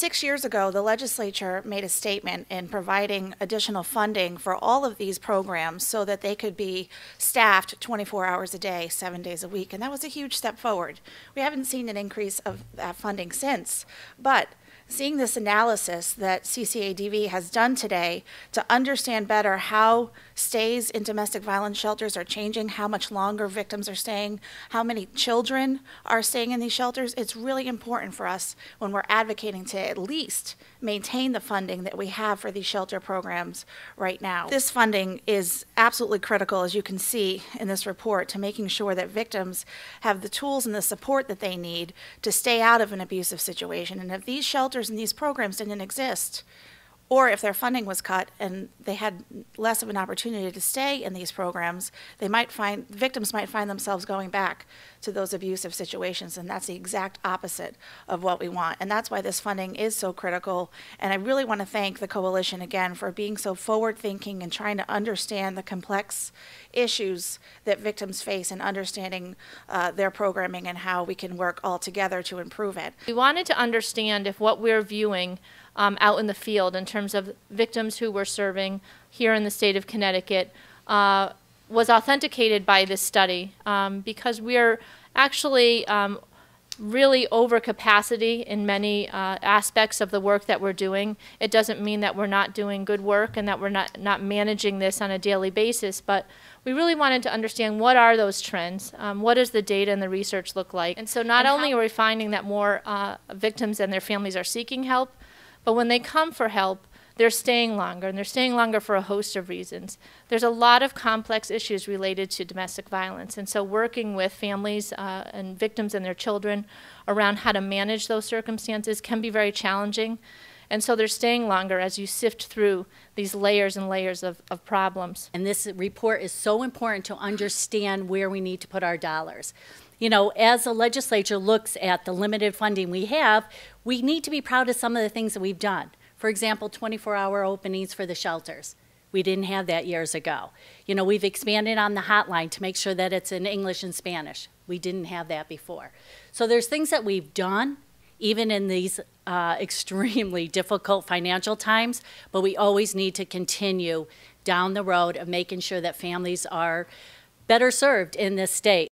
6 years ago, the legislature made a statement in providing additional funding for all of these programs so that they could be staffed 24 hours a day, 7 days a week, and that was a huge step forward. We haven't seen an increase of that funding since, but seeing this analysis that CCADV has done today to understand better how stays in domestic violence shelters are changing, how much longer victims are staying, how many children are staying in these shelters, it's really important for us when we're advocating to at least maintain the funding that we have for these shelter programs right now. This funding is absolutely critical, as you can see in this report, to making sure that victims have the tools and the support that they need to stay out of an abusive situation. And if these shelters and these programs didn't exist, or if their funding was cut and they had less of an opportunity to stay in these programs, victims might find themselves going back to those abusive situations, and that's the exact opposite of what we want. And that's why this funding is so critical. And I really want to thank the coalition again for being so forward-thinking and trying to understand the complex issues that victims face and understanding their programming and how we can work all together to improve it. We wanted to understand if what we're viewing out in the field in terms of victims who we're serving here in the state of Connecticut was authenticated by this study, because we're actually really over capacity in many aspects of the work that we're doing. It doesn't mean that we're not doing good work and that we're not managing this on a daily basis, but we really wanted to understand what are those trends, what does the data and the research look like. And so not only are we finding that more victims and their families are seeking help, but when they come for help, they're staying longer, and they're staying longer for a host of reasons. There's a lot of complex issues related to domestic violence, and so working with families and victims and their children around how to manage those circumstances can be very challenging. And so they're staying longer as you sift through these layers and layers of problems. And this report is so important to understand where we need to put our dollars. You know, as the legislature looks at the limited funding we have, we need to be proud of some of the things that we've done. For example, 24-hour openings for the shelters. We didn't have that years ago. You know, we've expanded on the hotline to make sure that it's in English and Spanish. We didn't have that before. So there's things that we've done, even in these extremely difficult financial times, but we always need to continue down the road of making sure that families are better served in this state.